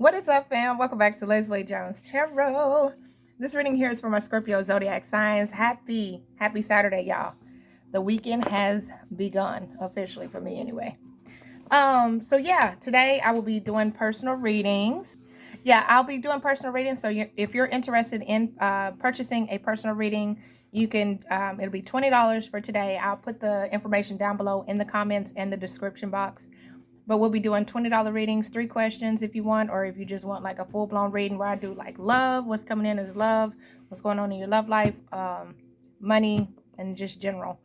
What is up, fam? Welcome back to LJonesTarot. This reading here is for my Scorpio zodiac signs. Happy Saturday, y'all. The weekend has begun officially for me anyway. So yeah, today I will be doing personal readings. Yeah, I'll be doing personal readings. So if you're interested in purchasing a personal reading, you can. It'll be $20 for today. I'll put the information down below in the comments and the description box. But we'll be doing $20 readings, 3 questions if you want, or if you just want like a full-blown reading where I do like love, what's coming in is love, what's going on in your love life, money, and just general.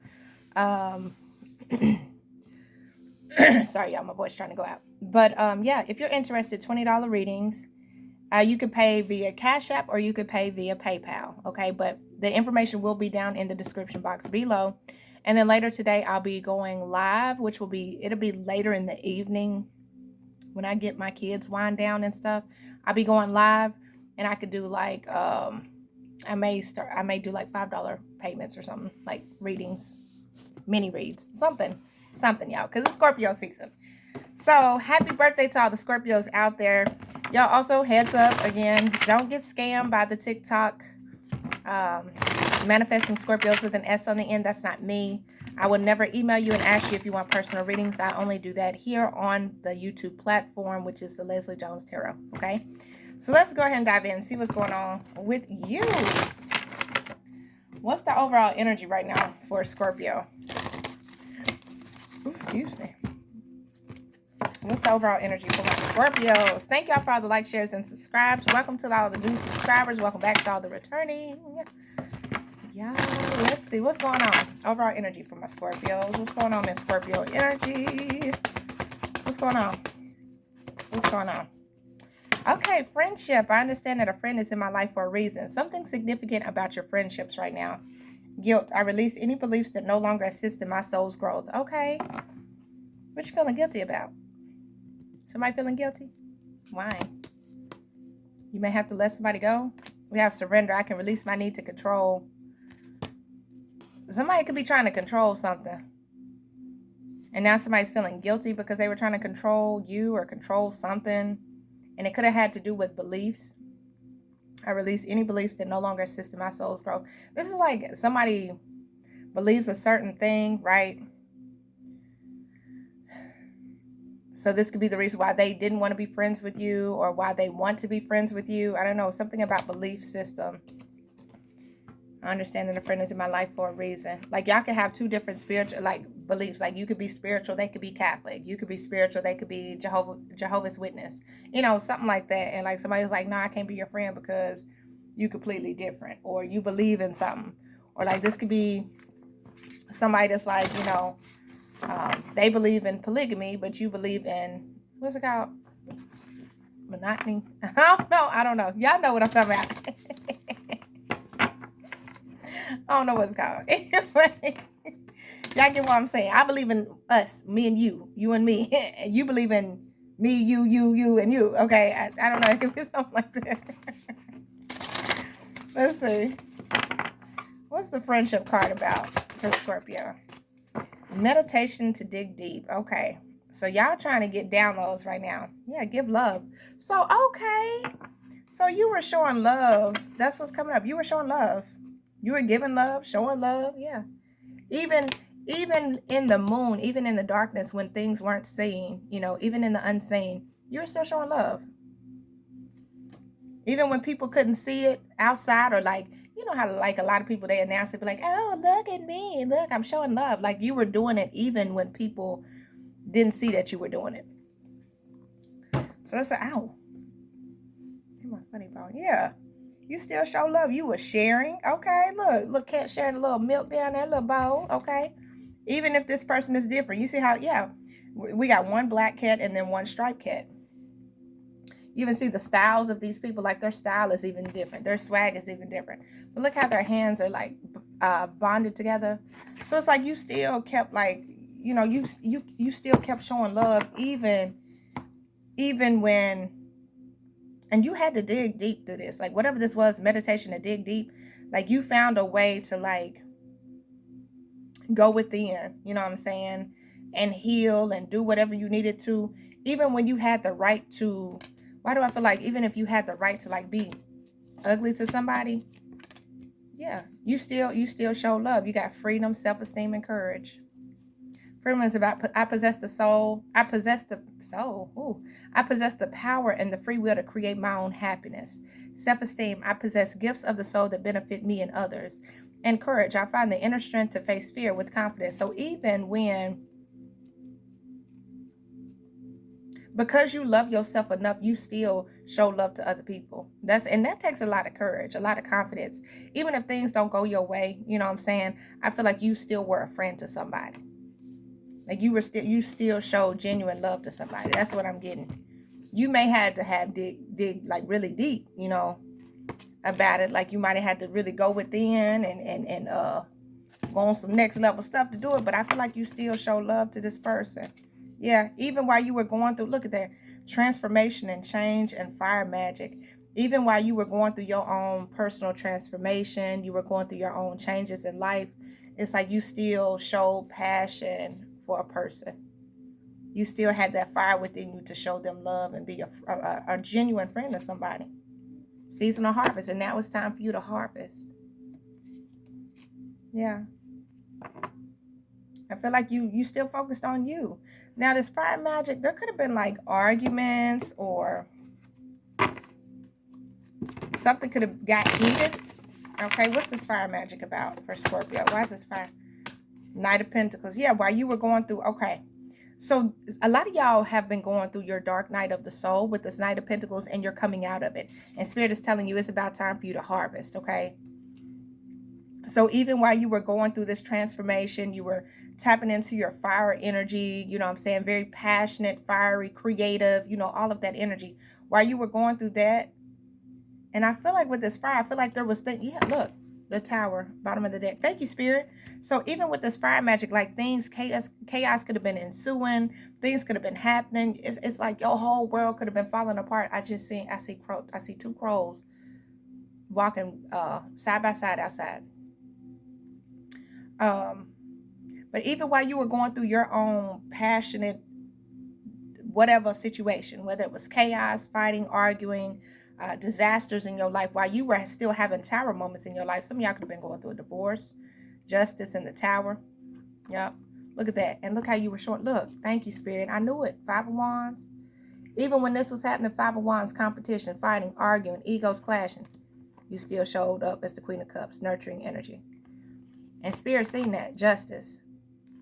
Sorry, y'all, my voice trying to go out. But yeah, if you're interested, $20 readings. You could pay via Cash App or you could pay via PayPal, okay? But the information will be down in the description box below. And then later today, I'll be going live, which it'll be later in the evening when I get my kids wind down and stuff. I'll be going live, and I could do like, I may do like $5 payments or something, like readings, mini reads, something, y'all, because it's Scorpio season. So happy birthday to all the Scorpios out there. Y'all also, heads up again, don't get scammed by the TikTok manifesting Scorpios with an S on the end. That's not me. I will never email you and ask you if you want personal readings. I only do that here on the YouTube platform, which is the Leslie Jones Tarot. Okay, so let's go ahead and dive in and see what's going on with you. What's the overall energy right now for Scorpio? Ooh, excuse me. What's the overall energy for my Scorpios? Thank y'all for all the likes, shares, and subscribes. Welcome to all the new subscribers. Welcome back to all the returning. Yeah, let's see what's going on. Overall energy for my Scorpios. What's going on in Scorpio energy? What's going on? What's going on? Okay, friendship. I understand that a friend is in my life for a reason. Something significant about your friendships right now. Guilt. I release any beliefs that no longer assist in my soul's growth. Okay. What you feeling guilty about? Somebody feeling guilty? Why? You may have to let somebody go. We have surrender. I can release my need to control. Somebody could be trying to control something. And now somebody's feeling guilty because they were trying to control you or control something. And it could have had to do with beliefs. I release any beliefs that no longer assist in my soul's growth. This is like somebody believes a certain thing, right? So this could be the reason why they didn't want to be friends with you or why they want to be friends with you. I don't know, something about belief system. I understand that a friend is in my life for a reason. Like y'all could have two different spiritual beliefs. Like you could be spiritual, they could be Catholic. You could be spiritual, they could be Jehovah's Witness. You know, something like that. And like somebody's like, no, I can't be your friend because you completely different. Or you believe in something. Or like this could be somebody that's like, you know, they believe in polygamy, but you believe in, what's it called? Monotony? I don't know. Y'all know what I'm talking about. I don't know what it's called. Anyway, y'all get what I'm saying. I believe in us, me and you and me. And you believe in me, you, and you. Okay, I don't know. It could be something like that. Let's see. What's the friendship card about for Scorpio? Meditation to dig deep. Okay. So y'all trying to get downloads right now. Yeah, give love. So, okay. So you were showing love. That's what's coming up. You were showing love. You were giving love, showing love. Yeah. Even in the moon, even in the darkness when things weren't seen, you know, even in the unseen, you were still showing love. Even when people couldn't see it outside, or like, you know how like a lot of people, they announce it, be like, oh, look at me. Look, I'm showing love. Like you were doing it even when people didn't see that you were doing it. So that's ow. Get my funny bone. Yeah. You still show love. You were sharing. Okay, look, cat sharing a little milk down there, a little bowl. Okay. Even if this person is different. You see how, yeah, we got one black cat and then one striped cat. You even see the styles of these people, like their style is even different. Their swag is even different. But look how their hands are like bonded together. So it's like you still kept like, you know, you still kept showing love even when, and you had to dig deep through this. Like whatever this was, meditation to dig deep, like you found a way to like go within, you know what I'm saying? And heal and do whatever you needed to, even when you had the right to Why do I feel like even if you had the right to like be ugly to somebody, yeah, you still show love. You got freedom, self-esteem, and courage. Freedom is about I possess the soul. I possess the soul. Ooh. I possess the power and the free will to create my own happiness. Self-esteem. I possess gifts of the soul that benefit me and others. And courage. I find the inner strength to face fear with confidence. So even when, because you love yourself enough, you still show love to other people. That takes a lot of courage, a lot of confidence. Even if things don't go your way, you know what I'm saying? I feel like you still were a friend to somebody. Like you still show genuine love to somebody. That's what I'm getting. You may have to have dig like really deep, you know, about it. Like you might have had to really go within and go on some next level stuff to do it. But I feel like you still show love to this person. Yeah, even while you were going through, look at there, transformation and change and fire magic. Even while you were going through your own personal transformation, you were going through your own changes in life, it's like you still showed passion for a person. You still had that fire within you to show them love and be a genuine friend to somebody. Seasonal harvest, and now it's time for you to harvest. Yeah. I feel like you still focused on you. Now this fire magic, there could have been like arguments or something could have got heated. Okay, what's this fire magic about for Scorpio? Why is this fire? Knight of Pentacles. Yeah, while you were going through, okay. So a lot of y'all have been going through your dark night of the soul with this Knight of Pentacles, and you're coming out of it. And Spirit is telling you it's about time for you to harvest, okay? So even while you were going through this transformation, you were tapping into your fire energy, you know what I'm saying? Very passionate, fiery, creative, you know, all of that energy. While you were going through that, and I feel like with this fire, I feel like there was things, yeah, look, the tower, bottom of the deck. Thank you, Spirit. So even with this fire magic, like things, chaos could have been ensuing, things could have been happening. It's like your whole world could have been falling apart. I see two crows walking side by side outside. But even while you were going through your own passionate whatever situation, whether it was chaos, fighting, arguing, disasters in your life, while you were still having tower moments in your life, some of y'all could have been going through a divorce, justice in the tower. Yep. Look at that. And look how you were short. Look, thank you, Spirit. I knew it. Five of Wands. Even when this was happening, Five of Wands, competition, fighting, arguing, egos clashing, you still showed up as the Queen of Cups, nurturing energy. And Spirit seen that. Justice.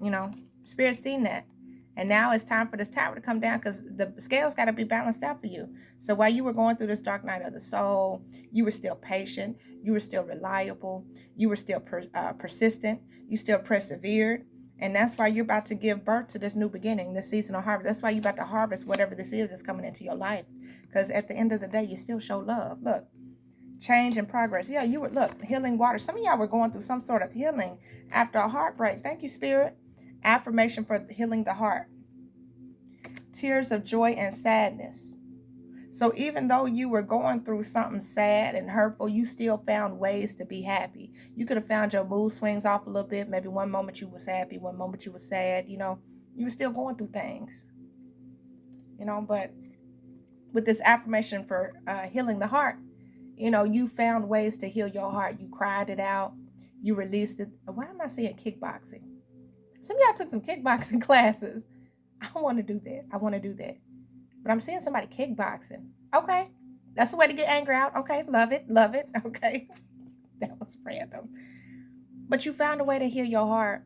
You know, Spirit seen that. And now it's time for this tower to come down because the scales got to be balanced out for you. So while you were going through this dark night of the soul, you were still patient. You were still reliable. You were still persistent. You still persevered. And that's why you're about to give birth to this new beginning, this seasonal harvest. That's why you're about to harvest whatever this is that's coming into your life. Because at the end of the day, you still show love. Look, change and progress. Yeah, you were, look, healing water. Some of y'all were going through some sort of healing after a heartbreak. Thank you, Spirit. Affirmation for healing the heart. Tears of joy and sadness. So even though you were going through something sad and hurtful, you still found ways to be happy. You could have found your mood swings off a little bit. Maybe one moment you was happy, one moment you was sad. You know, you were still going through things. You know, but with this affirmation for healing the heart, you know, you found ways to heal your heart. You cried it out. You released it. Why am I saying kickboxing? Some of y'all took some kickboxing classes. I want to do that. I want to do that. But I'm seeing somebody kickboxing. Okay. That's the way to get anger out. Okay. Love it. Love it. Okay. That was random. But you found a way to heal your heart.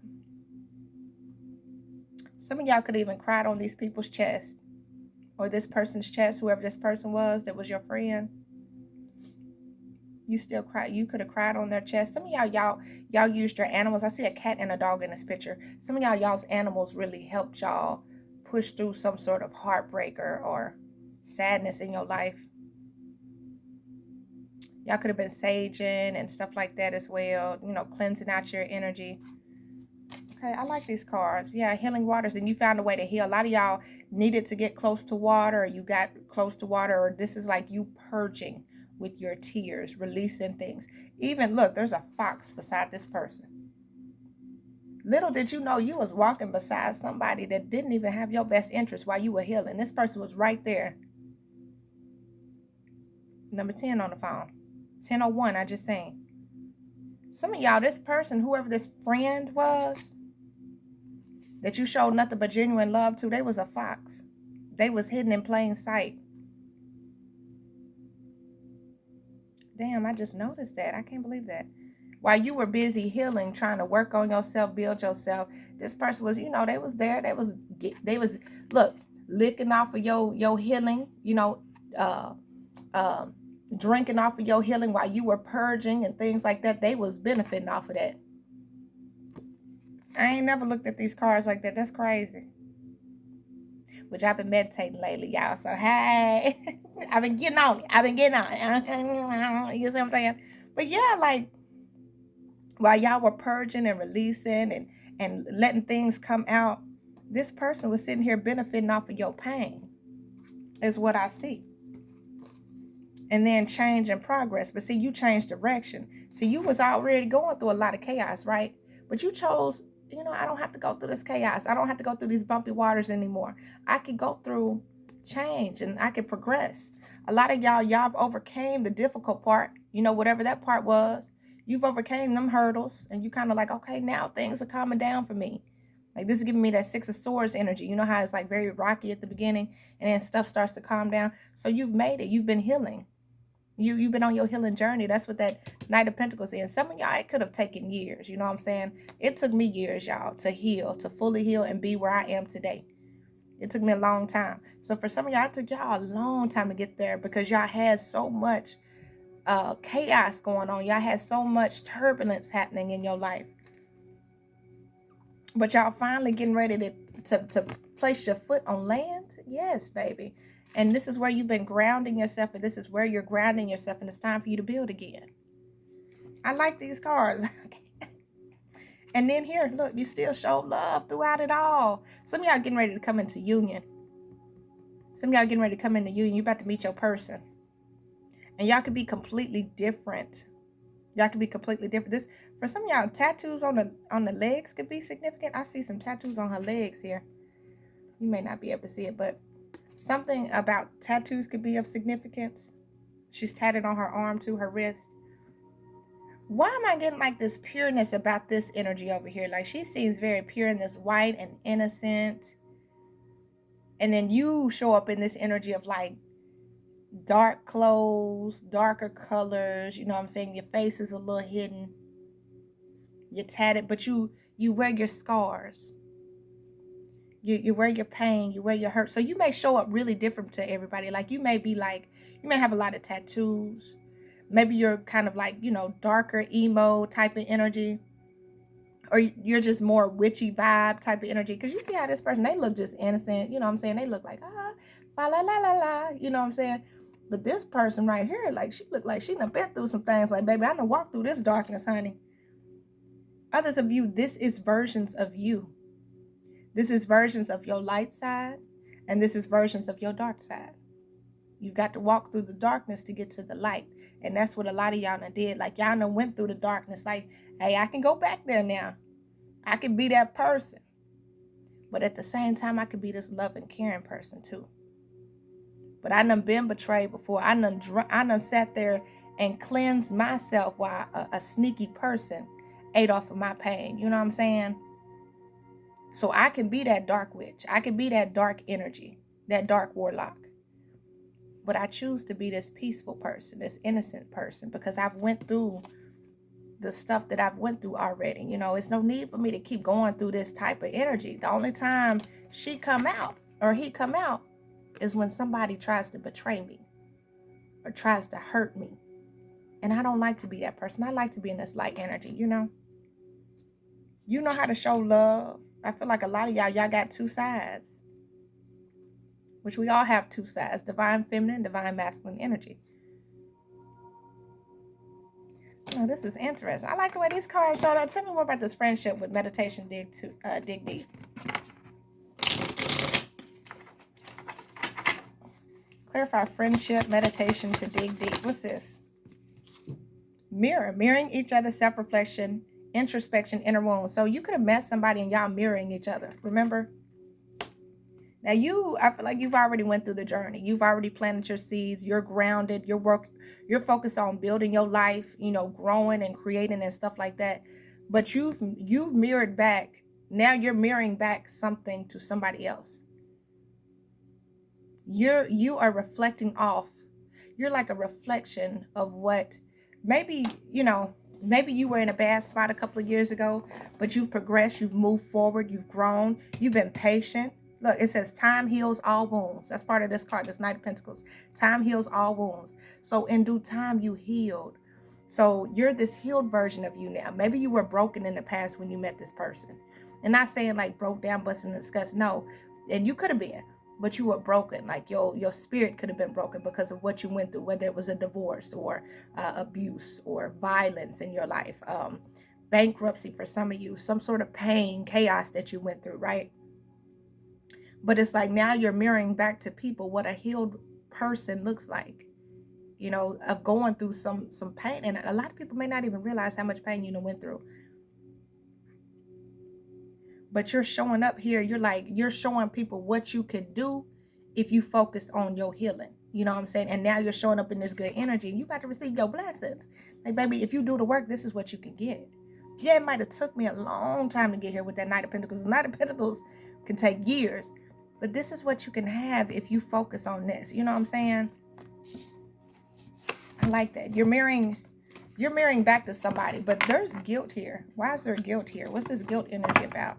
Some of y'all could even cried on these people's chest. Or this person's chest, whoever this person was that was your friend. You still cry. You could have cried on their chest. Some of y'all used your animals. I see a cat and a dog in this picture. Some of y'all's animals really helped y'all push through some sort of heartbreak or sadness in your life. Y'all could have been saging and stuff like that as well. You know, cleansing out your energy. Okay, I like these cards. Yeah, healing waters, and you found a way to heal. A lot of y'all needed to get close to water, or you got close to water, or this is like you purging with your tears, releasing things. Even, look, there's a fox beside this person. Little did you know you was walking beside somebody that didn't even have your best interest while you were healing. This person was right there. Number 10 on the phone. 1001, I just seen. Some of y'all, this person, whoever this friend was, that you showed nothing but genuine love to, they was a fox. They was hidden in plain sight. Damn, I just noticed that. I can't believe that. While you were busy healing, trying to work on yourself, build yourself, this person was, you know, they was there. They was, look, licking off of your healing, you know, drinking off of your healing while you were purging and things like that. They was benefiting off of that. I ain't never looked at these cards like that. That's crazy. Which I've been meditating lately, y'all. So, hey, I've been getting on it. You see what I'm saying? But yeah, like, while y'all were purging and releasing and letting things come out, this person was sitting here benefiting off of your pain, is what I see. And then change and progress. But see, you changed direction. See, you was already going through a lot of chaos, right? But you chose, you know, I don't have to go through this chaos. I don't have to go through these bumpy waters anymore. I can go through change and I can progress. A lot of y'all overcame the difficult part, you know, whatever that part was. You've overcame them hurdles and you kind of like, okay, now things are calming down for me. Like this is giving me that Six of Swords energy. You know how it's like very rocky at the beginning and then stuff starts to calm down. So you've made it. You've been healing. You've been on your healing journey. That's what that Knight of Pentacles is. Some of y'all, it could have taken years. You know what I'm saying? It took me years, y'all, to heal, to fully heal and be where I am today. It took me a long time. So for some of y'all, it took y'all a long time to get there because y'all had so much chaos going on. Y'all had so much turbulence happening in your life. But y'all finally getting ready to place your foot on land? Yes, baby. And this is where you've been grounding yourself, and this is where you're grounding yourself, and it's time for you to build again. I like these cards. And then here, look, you still show love throughout it all. Some of y'all getting ready to come into union. Some of y'all getting ready to come into union. You're about to meet your person. And y'all could be completely different. Y'all could be completely different. This, for some of y'all, tattoos on the legs could be significant. I see some tattoos on her legs here. You may not be able to see it, but something about tattoos could be of significance. She's tatted on her arm too, her wrist. Why am I getting like this pureness about this energy over here? Like she seems very pure in this white and innocent. And then you show up in this energy of like dark clothes, darker colors. You know what I'm saying? Your face is a little hidden. You're tatted, but you wear your scars. You wear your pain, you wear your hurt. So you may show up really different to everybody. Like you may be like, you may have a lot of tattoos. Maybe you're kind of like, you know, darker emo type of energy. Or you're just more witchy vibe type of energy. Because you see how this person, they look just innocent. You know what I'm saying? They look like, fa la la la la. You know what I'm saying? But this person right here, like she look like she done been through some things. Like, baby, I done walked through this darkness, honey. Others of you, this is versions of you. This is versions of your light side, and this is versions of your dark side. You've got to walk through the darkness to get to the light. And that's what a lot of y'all done did. Like y'all done went through the darkness. Like, hey, I can go back there now. I can be that person. But at the same time, I could be this loving, caring person too. But I done been betrayed before. I done sat there and cleansed myself while a sneaky person ate off of my pain. You know what I'm saying? So I can be that dark witch. I can be that dark energy, that dark warlock. But I choose to be this peaceful person, this innocent person, because I've went through the stuff that I've went through already. You know, it's no need for me to keep going through this type of energy. The only time she come out or he come out is when somebody tries to betray me or tries to hurt me. And I don't like to be that person. I like to be in this light energy, you know. You know how to show love. I feel like a lot of y'all got two sides. Which we all have two sides. Divine feminine, divine masculine energy. Oh, this is interesting. I like the way these cards showed up. Tell me more about this friendship with meditation, dig deep. Clarify friendship, meditation to dig deep. What's this? Mirroring each other, self-reflection, introspection, inner wounds. So you could have met somebody and y'all mirroring each other. Remember? Now I feel like you've already went through the journey. You've already planted your seeds. You're grounded. You're focused on building your life, growing and creating and stuff like that. But you've mirrored back. Now you're mirroring back something to somebody else. You are reflecting off. You're like a reflection of what maybe, maybe you were in a bad spot a couple of years ago, but you've progressed, you've moved forward, you've grown, you've been patient. Look, it says time heals all wounds. That's part of this card, this Knight of Pentacles. Time heals all wounds. So in due time, you healed. So you're this healed version of you now. Maybe you were broken in the past when you met this person. And not saying like broke down, busting, and disgust. No. And you could have been, but you were broken. Like your spirit could have been broken because of what you went through, whether it was a divorce or abuse or violence in your life, bankruptcy for some of you, some sort of pain, chaos that you went through, right? But it's like now you're mirroring back to people what a healed person looks like, of going through some pain. And a lot of people may not even realize how much pain you went through. But you're showing up here. You're showing people what you can do if you focus on your healing. You know what I'm saying? And now you're showing up in this good energy. You about to receive your blessings. Like, baby, if you do the work, this is what you can get. Yeah, it might have took me a long time to get here with that Knight of Pentacles. The Knight of Pentacles can take years. But this is what you can have if you focus on this. You know what I'm saying? I like that. You're mirroring back to somebody, but there's guilt here. Why is there guilt here? What's this guilt energy about?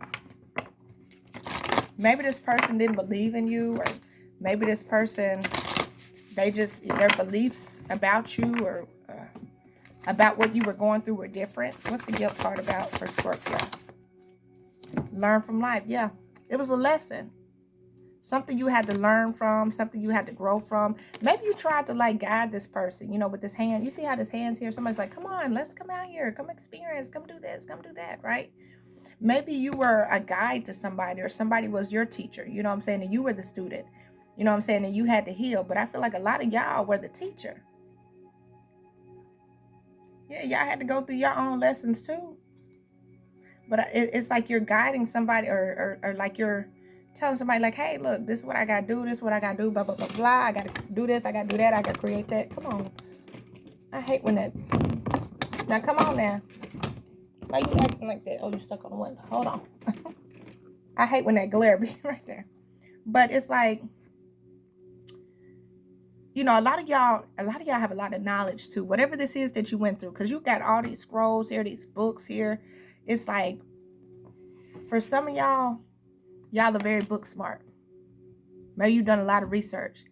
Maybe this person didn't believe in you, or maybe this person, their beliefs about you or about what you were going through were different. What's the guilt part about for Scorpio? Learn from life. Yeah, it was a lesson. Something you had to learn from, something you had to grow from. Maybe you tried to like guide this person, with this hand. You see how this hand's here? Somebody's like, come on, let's come out here. Come experience. Come do this. Come do that, right? Maybe you were a guide to somebody, or somebody was your teacher. You know what I'm saying? And you were the student. You know what I'm saying? And you had to heal. But I feel like a lot of y'all were the teacher. Yeah, y'all had to go through your own lessons too. But it's like you're guiding somebody, or like you're telling somebody like, hey, look, this is what I got to do. This is what I got to do. Blah, blah, blah, blah. I got to do this. I got to do that. I got to create that. Come on. I hate when that. Now, come on now. Why you acting like that? Oh, you stuck on the window. Hold on. I hate when that glare be right there. But it's like, a lot of y'all have a lot of knowledge too. Whatever this is that you went through, because you got all these scrolls here, these books here. It's like, for some of y'all are very book smart. Maybe you've done a lot of research.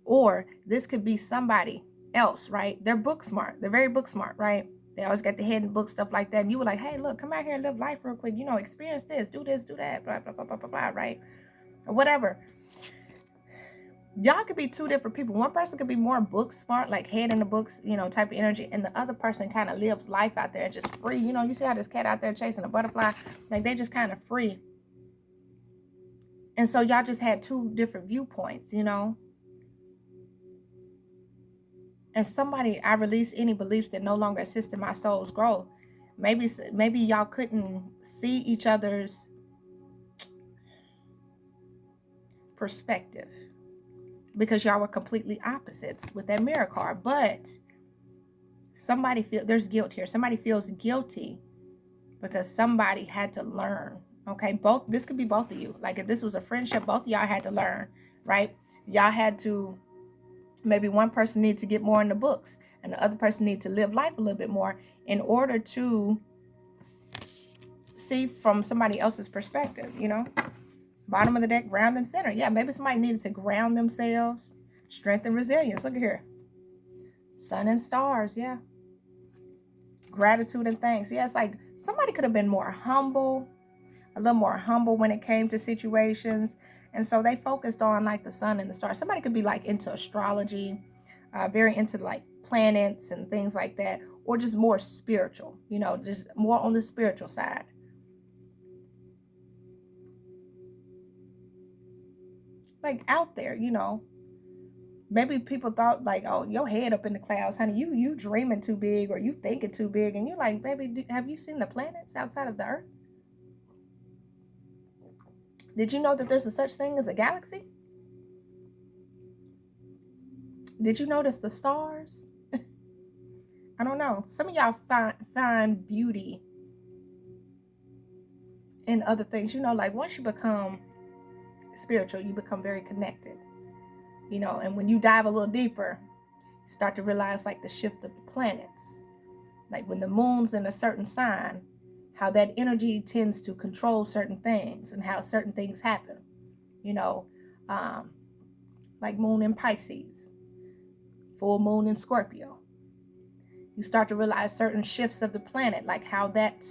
Or this could be somebody else, right? They're book smart. They're very book smart, right? They always got the hidden book, stuff like that. And you were like, hey, look, come out here and live life real quick. Experience this, do that, blah, blah, blah, blah, blah, blah, right? Or whatever. Y'all could be two different people. One person could be more book smart, like head in the books, type of energy. And the other person kind of lives life out there just free. You see how this cat out there chasing a butterfly? Like, they just kind of free. And so y'all just had two different viewpoints, And I release any beliefs that no longer assist in my soul's growth. Maybe y'all couldn't see each other's perspective because y'all were completely opposites with that mirror card. But there's guilt here. Somebody feels guilty because somebody had to learn. Okay, this could be both of you. Like, if this was a friendship, both of y'all had to learn, right? Y'all had to, maybe one person needed to get more in the books and the other person needed to live life a little bit more in order to see from somebody else's perspective, Bottom of the deck, ground and center. Yeah, maybe somebody needed to ground themselves, strengthen resilience. Look at here. Sun and stars, yeah. Gratitude and thanks. Yeah, it's like somebody could have been more humble, a little more humble when it came to situations. And so they focused on like the sun and the stars. Somebody could be like into astrology, very into like planets and things like that, or just more spiritual, just more on the spiritual side. Like out there, maybe people thought like, oh, your head up in the clouds, honey, you dreaming too big, or you thinking too big. And you're like, baby, have you seen the planets outside of the earth? Did you know that there's a such thing as a galaxy? Did you notice the stars? I don't know. Some of y'all find beauty in other things. You know, like once you become spiritual, you become very connected. You know, and when you dive a little deeper, you start to realize like the shift of the planets. Like when the moon's in a certain sign, how that energy tends to control certain things and how certain things happen. You know, like moon in Pisces, full moon in Scorpio. You start to realize certain shifts of the planet, like how that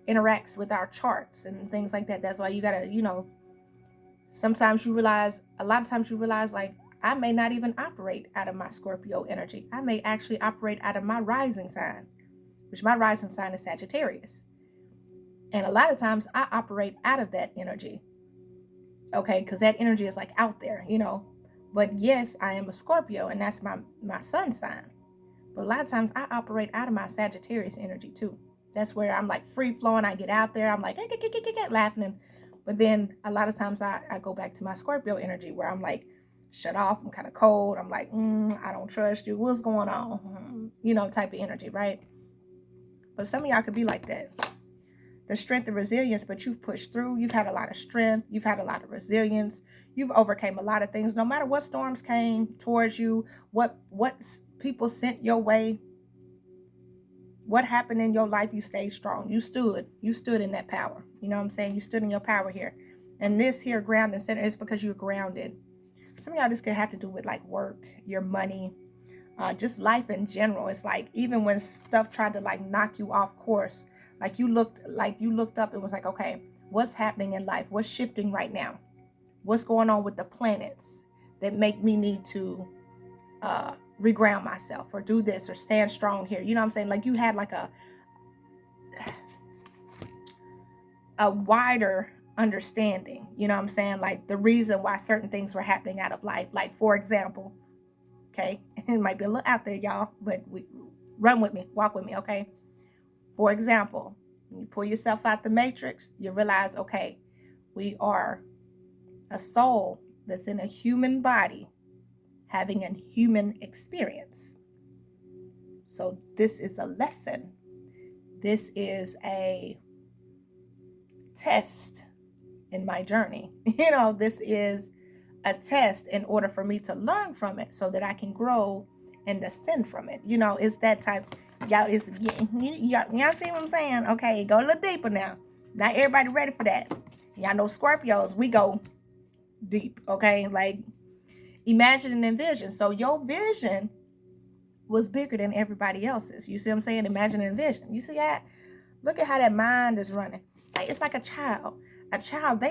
interacts with our charts and things like that. That's why you gotta, you know, sometimes you realize, a lot of times you realize like, I may not even operate out of my Scorpio energy. I may actually operate out of my rising sign, which my rising sign is Sagittarius. And a lot of times I operate out of that energy. Okay, because that energy is like out there, you know. But yes, I am a Scorpio and that's my sun sign. But a lot of times I operate out of my Sagittarius energy too. That's where I'm like free flowing. I get out there. I'm like laughing. But then a lot of times I go back to my Scorpio energy where I'm like shut off. I'm kind of cold. I'm like, I don't trust you. What's going on? You know, type of energy, right? But some of y'all could be like that. The strength and resilience, but you've pushed through. You've had a lot of strength. You've had a lot of resilience. You've overcame a lot of things. No matter what storms came towards you, what people sent your way, what happened in your life, you stayed strong. You stood in that power. You know what I'm saying? You stood in your power here. And this here ground and center is because you're grounded. Some of y'all, this could have to do with like work, your money, just life in general. It's like even when stuff tried to like knock you off course, like you looked up, it was like, okay, what's happening in life? What's shifting right now? What's going on with the planets that make me need to reground myself or do this or stand strong here? You know what I'm saying? Like you had like a wider understanding, you know what I'm saying? Like the reason why certain things were happening out of life. Like for example, okay, it might be a little out there, y'all, but run with me, walk with me, okay? For example, when you pull yourself out the matrix, you realize, okay, we are a soul that's in a human body having a human experience. So this is a lesson. This is a test in my journey. You know, this is a test in order for me to learn from it so that I can grow and ascend from it. You know, it's that type. Y'all see what I'm saying? Okay, go a little deeper now. Not everybody ready for that. Y'all know Scorpios, we go deep, okay? Like imagine and envision. So your vision was bigger than everybody else's. You see what I'm saying? Imagine and envision. You see that? Look at how that mind is running. Like it's like a child. A child,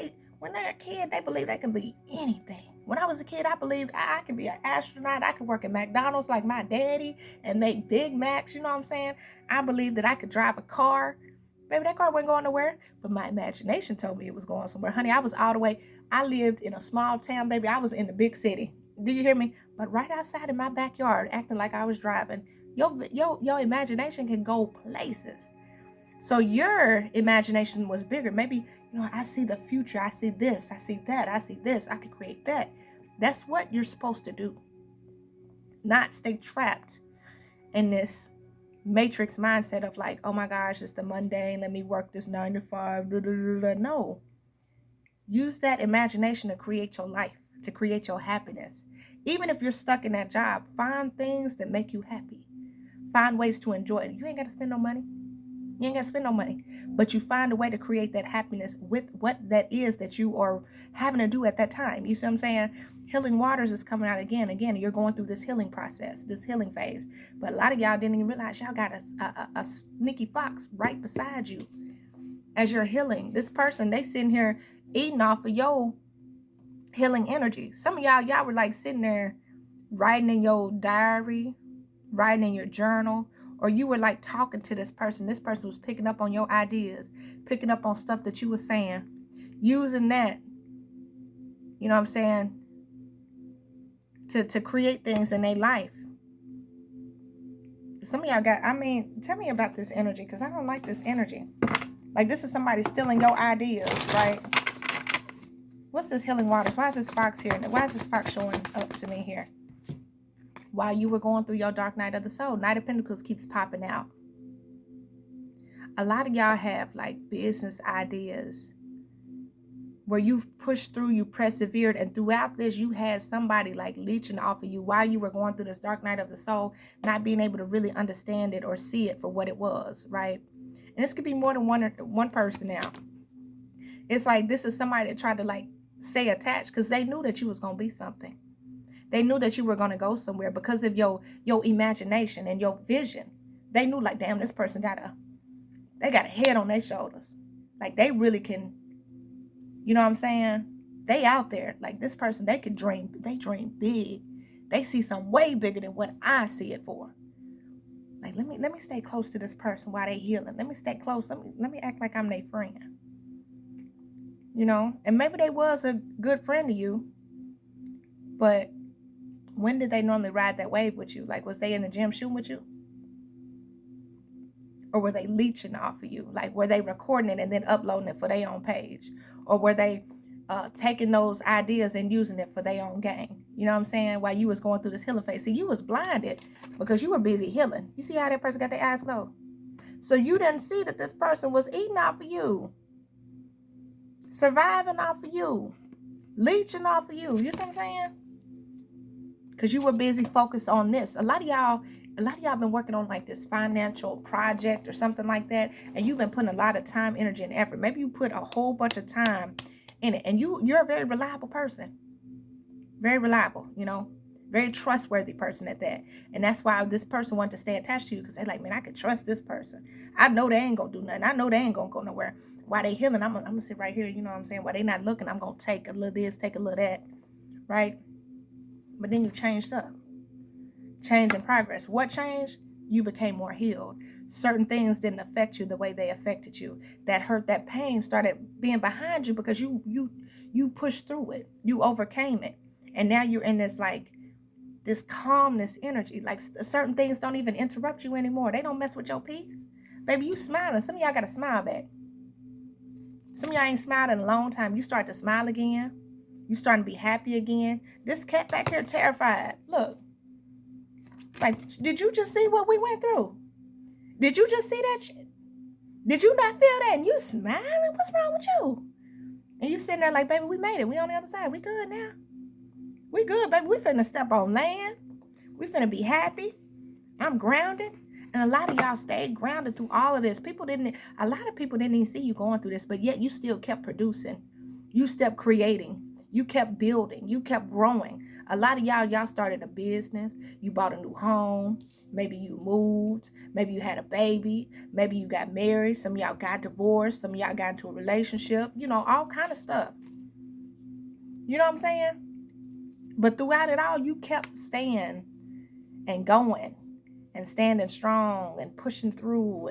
when they're a kid, they believe they can be anything. When I was a kid, I believed I could be an astronaut. I could work at McDonald's like my daddy and make Big Macs. You know what I'm saying? I believed that I could drive a car. Baby, that car wasn't going nowhere, but my imagination told me it was going somewhere. Honey, I was all the way. I lived in a small town, baby. I was in the big city. Do you hear me? But right outside in my backyard, acting like I was driving. Your imagination can go places. So your imagination was bigger. Maybe, I see the future. I see this. I see that. I see this. I could create that. That's what you're supposed to do. Not stay trapped in this matrix mindset of like, oh my gosh, it's the mundane. Let me work this 9 to 5. Blah, blah, blah, blah. No. Use that imagination to create your life, to create your happiness. Even if you're stuck in that job, find things that make you happy. Find ways to enjoy it. You ain't got to spend no money. You ain't got to spend no money, but you find a way to create that happiness with what that is that you are having to do at that time. You see what I'm saying? Healing Waters is coming out again. You're going through this healing process, this healing phase. But a lot of y'all didn't even realize y'all got a sneaky fox right beside you as you're healing. This person, they sitting here eating off of your healing energy. Some of y'all were like sitting there writing in your diary, writing in your journal, or you were like talking to this person. This person was picking up on your ideas, picking up on stuff that you were saying, using that, you know what I'm saying, to create things in their life. Some of y'all tell me about this energy, because I don't like this energy. Like this is somebody stealing your ideas, right? What's this healing waters? Why is this fox here? Why is this fox showing up to me here? While you were going through your dark night of the soul, Knight of Pentacles keeps popping out. A lot of y'all have like business ideas where you've pushed through, you persevered, and throughout this, you had somebody like leeching off of you while you were going through this dark night of the soul, not being able to really understand it or see it for what it was, right? And this could be more than one person now. It's like this is somebody that tried to like stay attached because they knew that you was going to be something. They knew that you were going to go somewhere because of your imagination and your vision. They knew like, damn, this person got a head on their shoulders. Like they really can, you know what I'm saying? They out there. Like this person, they dream big. They see something way bigger than what I see it for. Like, let me stay close to this person while they healing. Let me stay close. Let me act like I'm their friend. You know? And maybe they was a good friend to you, but when did they normally ride that wave with you? Like, was they in the gym shooting with you? Or were they leeching off of you? Like, were they recording it and then uploading it for their own page? Or were they taking those ideas and using it for their own gain? You know what I'm saying? While you was going through this healing phase. See, you was blinded because you were busy healing. You see how that person got their eyes closed? So you didn't see that this person was eating off of you. Surviving off of you. Leeching off of you. You see what I'm saying? Because you were busy focused on this. A lot of y'all been working on like this financial project or something like that, and you've been putting a lot of time, energy, and effort. Maybe you put a whole bunch of time in it, and you're a very reliable person. Very reliable, you know, very trustworthy person at that. And that's why this person wanted to stay attached to you, because they're like, man, I can trust this person. I know they ain't gonna do nothing. I know they ain't gonna go nowhere. While they healing, I'm gonna sit right here, you know what I'm saying? While they not looking, I'm gonna take a little this, take a little that, right? But then you changed up. Change in progress. What changed? You became more healed. Certain things didn't affect you the way they affected you. That hurt, that pain started being behind you because you pushed through it. You overcame it. And now you're in this like this calmness energy. Like certain things don't even interrupt you anymore. They don't mess with your peace. Baby, you smiling. Some of y'all got to smile back. Some of y'all ain't smiled in a long time. You start to smile again. You starting to be happy again. This cat back here terrified. Look. Like, did you just see what we went through? Did you just see that shit? Did you not feel that? And you smiling? What's wrong with you? And you sitting there like, baby, we made it. We on the other side. We good now. We good, baby. We finna step on land. We finna be happy. I'm grounded. And a lot of y'all stayed grounded through all of this. A lot of people didn't even see you going through this, but yet you still kept producing. You kept creating. You kept building. You kept growing. A lot of y'all started a business. You bought a new home. Maybe you moved. Maybe you had a baby. Maybe you got married. Some of y'all got divorced. Some of y'all got into a relationship. You know, all kind of stuff. You know what I'm saying? But throughout it all, you kept staying and going and standing strong and pushing through.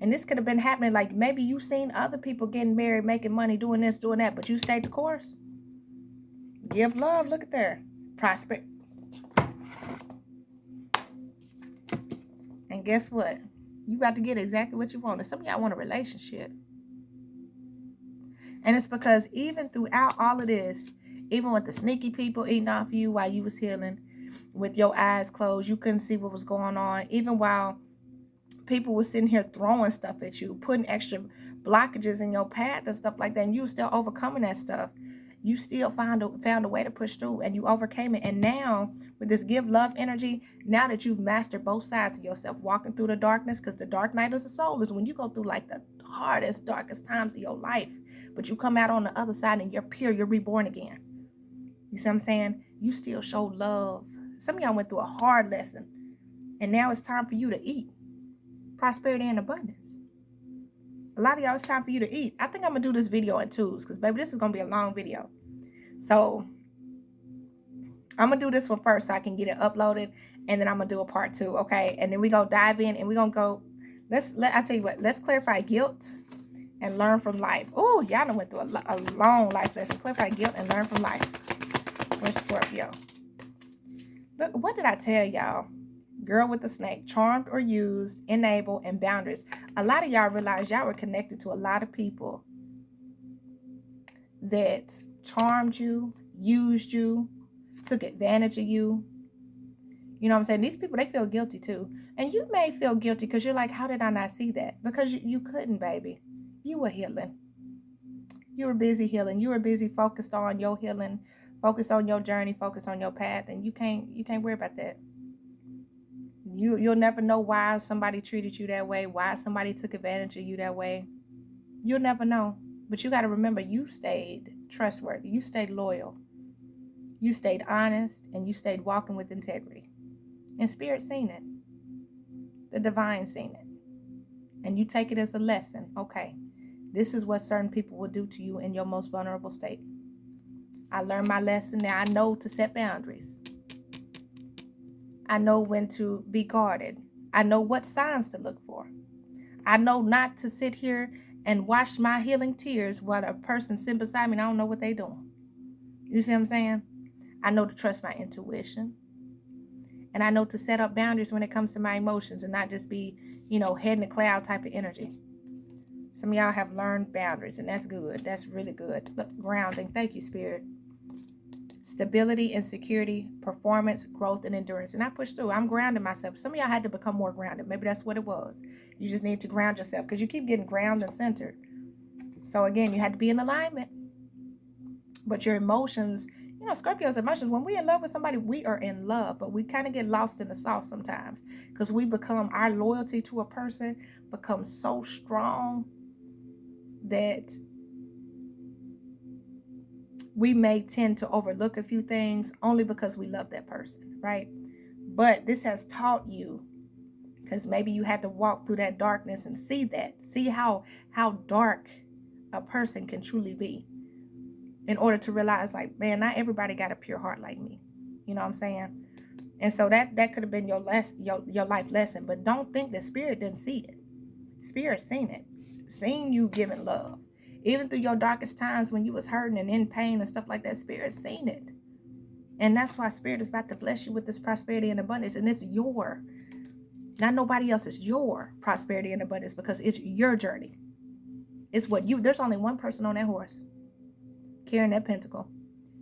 And this could have been happening, like maybe you seen other people getting married, making money, doing this, doing that, but you stayed the course. Give love, look at there. Prosper. And guess what? You about to get exactly what you wanted. Some of y'all want a relationship. And it's because even throughout all of this, even with the sneaky people eating off you while you was healing, with your eyes closed, you couldn't see what was going on. Even while people were sitting here throwing stuff at you, putting extra blockages in your path and stuff like that, and you were still overcoming that stuff. You still found a way to push through, and you overcame it. And now, with this give love energy, now that you've mastered both sides of yourself, walking through the darkness, because the dark night of the soul is when you go through like the hardest, darkest times of your life, but you come out on the other side and you're pure, you're reborn again. You see what I'm saying? You still show love. Some of y'all went through a hard lesson, and now it's time for you to eat. Prosperity and abundance. A lot of y'all, it's time for you to eat. I think I'm going to do this video in twos because, baby, this is going to be a long video. So, I'm going to do this one first so I can get it uploaded, and then I'm going to do a part 2, okay? And then we going to dive in, and we're going to go, I tell you what, let's clarify guilt and learn from life. Oh, y'all done went through a long life lesson. Clarify guilt and learn from life. Where's Scorpio? Look, what did I tell y'all? Girl with the snake, charmed or used, enable, and boundaries. A lot of y'all realize y'all were connected to a lot of people that charmed you, used you, took advantage of you. You know what I'm saying? These people, they feel guilty too. And you may feel guilty because you're like, how did I not see that? Because you couldn't, baby. You were healing. You were busy healing. You were busy focused on your healing, focused on your journey, focused on your path. And you can't worry about that. You'll never know why somebody treated you that way, why somebody took advantage of you that way. You'll never know. But you got to remember, you stayed trustworthy. You stayed loyal. You stayed honest, and you stayed walking with integrity. And Spirit seen it. The divine seen it. And you take it as a lesson. Okay, this is what certain people will do to you in your most vulnerable state. I learned my lesson. Now I know to set boundaries. I know when to be guarded. I know what signs to look for. I know not to sit here and wash my healing tears while a person sitting beside me and I don't know what they're doing. You see what I'm saying? I know to trust my intuition. And I know to set up boundaries when it comes to my emotions and not just be, head in the cloud type of energy. Some of y'all have learned boundaries, and that's good. That's really good. Look, grounding. Thank you, Spirit. Stability and security, performance, growth, and endurance. And I pushed through. I'm grounding myself. Some of y'all had to become more grounded. Maybe that's what it was. You just need to ground yourself because you keep getting grounded and centered. So again, you had to be in alignment. But your emotions, Scorpio's emotions, when we're in love with somebody, we are in love. But we kind of get lost in the sauce sometimes because our loyalty to a person becomes so strong that we may tend to overlook a few things only because we love that person, right? But this has taught you, because maybe you had to walk through that darkness and see how dark a person can truly be in order to realize, like, man, not everybody got a pure heart like me. You know what I'm saying? And so that could have been your life lesson. But don't think that Spirit didn't see it. Spirit seen it. Seen you giving love. Even through your darkest times when you was hurting and in pain and stuff like that, Spirit seen it. And that's why Spirit is about to bless you with this prosperity and abundance. And it's not nobody else's, your prosperity and abundance, because it's your journey. It's there's only one person on that horse carrying that pentacle.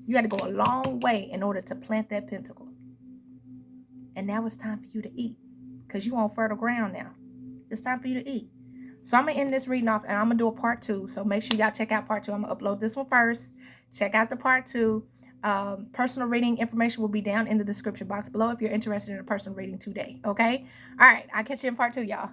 You had to go a long way in order to plant that pentacle. And now it's time for you to eat, because you're on fertile ground now. It's time for you to eat. So I'm going to end this reading off, and I'm going to do a part 2. So make sure y'all check out part 2. I'm going to upload this one first. Check out the part 2. Personal reading information will be down in the description box below if you're interested in a personal reading today. Okay? All right. I'll catch you in part 2, y'all.